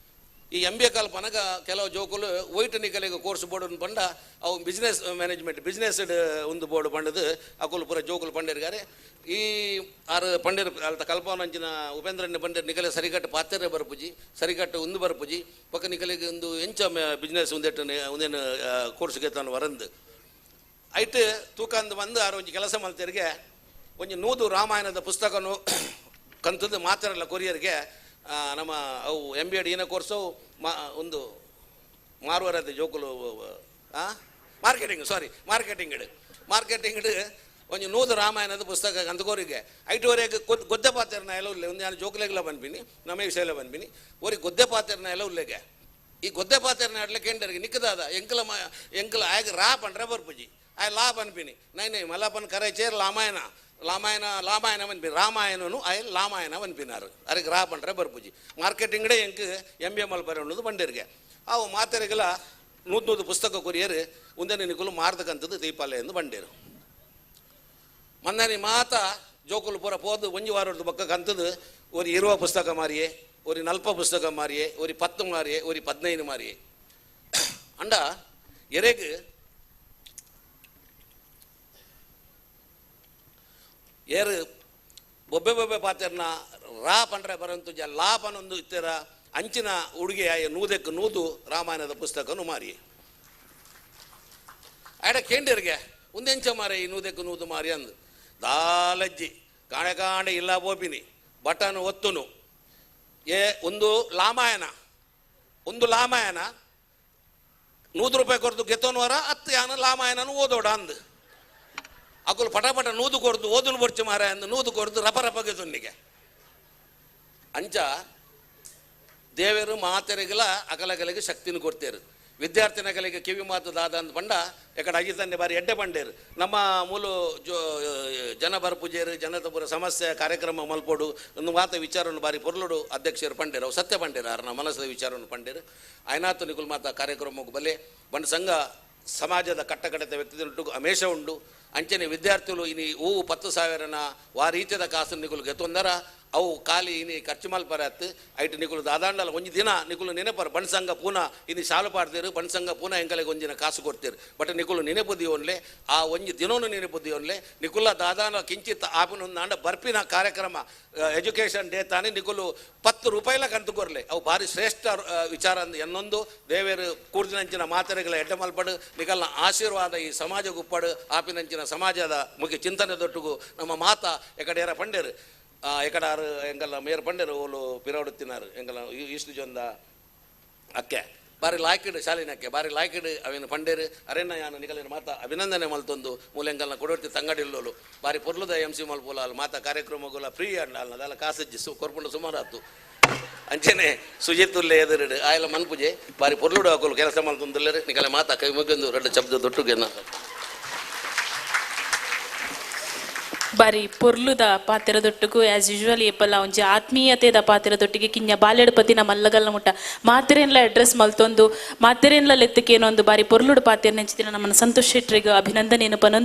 ಈ MBA ಕಲ್ಪನಾಗ ಕೆಲವು ಜೋಕುಲು ವೈಟ್ ನಿಕಲಿಗೆ ಕೋರ್ಸ್ ಬೋರ್ಡ್ ಬಂಡ ಅವು ಬಿಸ್ನೆಸ್ ಮ್ಯಾನೇಜ್ಮೆಂಟ್ ಬಿಸ್ನೆಸ್ ಒಂದು ಬೋರ್ಡ್ ಬಂಡದು ಅಕುಲು ಪೂರ ಜೋಕುಲು ಪಂಡಿರ್ಗಾರೆ ಈ ಆರು ಪಂಡಿರ್ ಅಲ್ತ ಕಲ್ಪನಂಚಿನ ಉಪೇಂದ್ರನ್ನೇ ಪಂಡಿರ್ ನಿಕಲೆ ಸರಿಕಟ್ಟು ಪಾತ್ರೆ ಬರ್ಪುಜಿ ಸರಿಕಟ್ಟು ಒಂದು ಬರ್ಪುಜಿ ಪಕ್ಕ ನಿಕಲಿಗೆ ಒಂದು ಎಂಚ ಬಿಸ್ನೆಸ್ ಒಂದೇನು ಕೋರ್ಸ್ಗೆ ತಾನು ವರಂದು ಐಟ್ ತೂಕಂದು ಬಂದು ಆರು ಒಂಜಿ ಕೆಲಸ ಮಲ್ತರಿಗೆ ಒಂಜಿ 100 ರಾಮಾಯಣದ ಪುಸ್ತಕನು ಕಂತದ್ದು ಮಾತಾಡಲ್ಲ ಕೊರಿಯರ್ಗೆ ನಮ್ಮ ಅವು MBA ಏನ ಕೋರ್ಸು ಒಂದು ಮಾರುವರದ ಜೋಕುಲು ಮಾರ್ಕೆಟಿಂಗ್ ಒಂಜಿ 100 ರಾಮಾಯಣದ ಪುಸ್ತಕ ಅಂದ್ಕೋರಿಗೆ ಐಟುವರೆಗೆ ಗೊದ್ದೆ ಪಾತ್ರನ ಎಲ್ಲ ಉಲ್ಲೆ ಒಂದು ನಾನು ಜೋಕುಲೆಲ್ಲ ಬಂದ್ಬಿನಿ ನಮ್ಮ ವಿಷಯ ಬಂದ್ಬಿನಿ ಓರಿ ಗೊದ್ದೆ ಪಾತ್ರನ ಎಲ್ಲ ಉಲ್ಲೆಗೆ ಈ ಗೊದ್ದೆ ಪಾತ್ರನ ಆಡ್ಲಿಕ್ಕೆ ಎಂಟರಿಗೆ ನಿಕ್ಕದಾದ ಎಂಕಲ ಆಗ ರಾ ಪಂಡ್ರೆ ಬರ್ಪುಜಿ ಆಯ್ ಲಾ ಬಂದ್ಬಿನಿ ನೈ ಮಲ್ಲಪ್ಪನ ಕರೆ ಚೇರ್ ಲಾಮಾಯಣ ಬಂದ್ಬಿನಿ ರಾಮಾಯಣನು ಆಯ್ ಲಾಮಾಯಣ ಬಂದ್ಬಿನಾರು ಅದಕ್ಕೆ ರಾ ಪಂಡ್ರೆ ಬರ್ಪುಜಿ ಮಾರ್ಕೆಟಿಂಗ್ಡೆ ಎಂಕ್ MBA ಮಲ್ಪರೆ ಅನ್ನೋದು ಬಂಡಿರ್ಗೆ ಅವು ಮಾತೆರೆಗೆಲ್ಲ 100 ಪುಸ್ತಕ ಕೊರಿಯರು ಒಂದನೇ ನಿಕುಲು ಮಾರ್ದಕ್ಕಂಥದ್ದು ದೀಪಾಲಯ ಎಂದು ಬಂಡೇರು ಮೊನ್ನೆ ಮಾತ ಜೋಕುಲು ಪೂರ ಪೋದು ಒಂಜಿ ವಾರದ ಬಕ್ಕ ಕಂತದ್ದು ಒಂದು ಇರುವ ಪುಸ್ತಕ ಮಾರಿಯೇ ஒரு நல்ப புஸ்தகம் மாதிரியே ஒரு 10 மாதிரியே ஒரு 15 மாதிரியே ಅಂಡ ಎರೆಗ್ ಏರು ಬೊಬ್ಬೆ ಬೊಬ್ಬೆ ಪಾತೆರ್ನ ರಾ ಪಂಡ್ರೆ ಬರಂತು ಜ ಲಾ ಪನೊಂದು ಇತ್ತರ ಅಂಚಿನ ಉಡುಗೆ ಆಯ ನೂದೆಕ್ ನೂದು ರಾಮಾಯಣದ ಪುಸ್ತಕ ಮಾರಿ ಆಯ್ಡ ಕೇಂಡಿರ್ಗೆ ಒಂದೆಂಚ ಮಾರೆ ಈ ನೂದೆಕ್ ನೂದು ಮಾರಿ ಅಂದು ದಾಲಜ್ಜಿ ಕಾಣೆ ಕಾಣೆ ಇಲ್ಲ ಬೋಪಿನಿ ಬಟನ್ ಒತ್ತುನು ಒಂದು ಲಾಮಾಯಣ 100 ರೂಪಾಯಿ ಕೊಡ್ದು ಗೆತ್ತೋನ್ವರ 10 ಯಾನ ಲಾಮಾಯಣನು ಓದೋಡ ಅಂದು ಅಕುಲು ಪಟ ನೂದು ಕೊಡ್ದು ಓದುನು ಬರ್ಚು ಮಾರ ಅಂದು ನೂದು ಕೊಡ್ದು ರಪ ಗೆತ್ತೊನ್ನಿಗೆ ಅಂಚ ದೇವರು ಮಾತೆರೆಗಲ ಅಕಲಗಲಿಗೆ ಶಕ್ತಿನ ಕೊಡ್ತೇರು ವಿದ್ಯಾರ್ಥಿನಗಳಿಗೆ ಕಿವಿ ಮಾತು ದಾದ ಅಂದ್ ಪಂಡ ಎಕಡೆ ಅಜಿತನ್ನೇ ಬಾರಿ ಎಡ್ಡೆ ಪಂಡೇರು ನಮ್ಮ ಮೂಲು ಜನ ಬರ್ಪುಜೇರು ಜನತ ಪೂರ ಸಮಸ್ಯೆ ಕಾರ್ಯಕ್ರಮ ಮಲ್ಪೋಡು ಒಂದು ಮಾತ ವಿಚಾರವನ್ನು ಬಾರಿ ಪೊರ್ಲುಡು ಅಧ್ಯಕ್ಷರು ಪಂಡೇರು ಅವು ಸತ್ಯ ಪಂಡೇರು ಅವ್ರನ್ನ ಮನಸ್ಸದ ವಿಚಾರವನ್ನು ಪಂಡೇರು ಆಯ್ನಾತು ನಿಕುಲ್ ಮಾತ ಕಾರ್ಯಕ್ರಮಕ್ಕೆ ಬಲೆ ಬಂಡ ಸಂಘ ಸಮಾಜದ ಕಟ್ಟಕಡೆತ ವ್ಯಕ್ತಿಗಳು ಅಮೇಶ ಉಂಡು ಅಂಚನೆ ವಿದ್ಯಾರ್ಥಿಗಳು ಇನಿ 10,000ನ ವಾ ರೀತಿಯದ ಕಾಸು ನಿಕುಲು ಗೆತ್ತೊಂದರ ಅವು ಖಾಲಿ ಇನಿ ಖರ್ಚು ಮಲ್ಪರತ್ತು ಐಟು ನಿಕುಲು ದಾದಾಂಡಲ ಒಂಜಿ ದಿನ ನಿಕುಲು ನೆನಪರು ಬಣ್ಸಂಗ ಪೂನ ಇನಿ ಸಾಲು ಪಾಡ್ತೀರು ಬಣ್ಸಂಗ ಪೂನ ಎಂಕಲೆಗೆ ಒಂದಿನ ಕಾಸು ಕೊಡ್ತೀರು ಬಟ್ ನಿಕುಲು ನೆನೆಪುದಿ ಓನ್ಲೆ ಆ ಒಂಜಿ ದಿನೋನು ನೆನೆಪುದಿ ಓನ್ಲೆ ನಿಕುಲ ದಾದಾಂಡ ಕಿಂಚಿತ್ ಆಪಿನೊಂದಾಂಡ ಬರ್ಪಿನ ಕಾರ್ಯಕ್ರಮ ಎಜುಕೇಷನ್ ಡೇ ತಾನೇ ನಿಕುಲು 10 ರೂಪಾಯಿಲ ಕಂತು ಕೊರ್ಲೆ ಅವು ಭಾರಿ ಶ್ರೇಷ್ಠ ವಿಚಾರ ಅಂದು ಎನ್ನೊಂದು ದೇವೇರು ಕೂರ್ದಿನಂಚಿನ ಮಾತರೆಗಳ ಎಡ್ಡೆ ಮಲ್ಪಡು ನಿಕಲ್ನ ಆಶೀರ್ವಾದ ಈ ಸಮಾಜ ಗುಪ್ಪಡು ಆಪಿನಂಚಿನ ಸಮಾಜದ ಮುಖ್ಯ ಚಿಂತನೆ ದೊಟ್ಟುಗು ನಮ್ಮ ಮಾತ ಎಕಡೆ ಪಂಡೇರು ಎಕಡಾರು ಎಂಗಲ್ಲ ಮೇರ್ ಪಂಡೇರು ಓಲು ಪಿರವಡುತ್ತಿನಾರು ಎಂಗಲ್ಲ ಈಸ್ಟ್ ಜೊಂದ ಅಕ್ಕೆ ಬಾರಿ ಲಾಯ್ಕಿಡು ಶಾಲಿನಕ್ಕೆ ಬಾರಿ ಲಾಯ್ಕಿಡು ಅವೇನು ಪಂಡೇರು ಅರೆನ್ನ ಯಾನು ನಿಕಲಿನ ಮಾತ ಅಭಿನಂದನೆ ಮಲ್ತೊಂದು ಮೂಲೆಂಗಲ್ನ ಕೊಡೊಟ್ಟಿ ತಂಗಡಿಲ್ಲೋಲು ಬಾರಿ ಪೊರ್ಲುದ MC ಮಲ್ಪೋಲ ಅಲ್ಲಿ ಮಾತ ಕಾರ್ಯಕ್ರಮಗಳ ಫ್ರೀ ಅಂಡ ಅಲ್ಲ ಅದೆಲ್ಲ ಕಾಸಜ್ಜಿ ಕೊರ್ಪುಂಡು ಸುಮಾರು ಆತು ಅಂಚನೆ ಸುಜಿತುಲ್ಲೆ ಎದುರುಡು ಆಯಲ ಮನ್ಪುಜೆ ಬಾರಿ ಪೊರ್ಲುಡು ಹಾಕೋಲು ಕೆಲಸ ಮಲ್ತೊಂದುಲ್ಲರು ನಿಕಲೆ ಮಾತ ಕೈ ಮುಗಿಂದು ರೆಡ್ಡ ಶಬ್ದ ದೊಟ್ಟುಗೆನ್ನ ಬಾರಿ ಪೊರ್ಲುದ ಪಾತೆರದೊಟ್ಟಿಗೂ ಆಸ್ ಯೂಶುವಲ್ ಏಪಲ್ಲ ಒಂಜಿ ಆತ್ಮೀಯತೆದ ಪಾತೆರದೊಟ್ಟಿಗೆ ಕಿಂಜ ಬಾಲ್ಯಡ್ ಪತಿನ ಮಲ್ಲಗಲ್ಲ ಮುಟ್ಟ ಮಾತೆರೆನ್ಲ ಅಡ್ರೆಸ್ ಮಲ್ತೊಂದು ಮಾತೆರೆನ್ಲ ಲೆತ್ತಕೇನೊಂದು ಬಾರಿ ಪೊರ್ಲುಡು ಪಾತೆರ್ ನೆಂಚಿದಿನ ನಮ್ಮನ್ನ ಸಂತೋಷ್ ಶೆಟ್ರಿಗೆ ಅಭಿನಂದನೆಯನ್ನು ಪನೊಂದು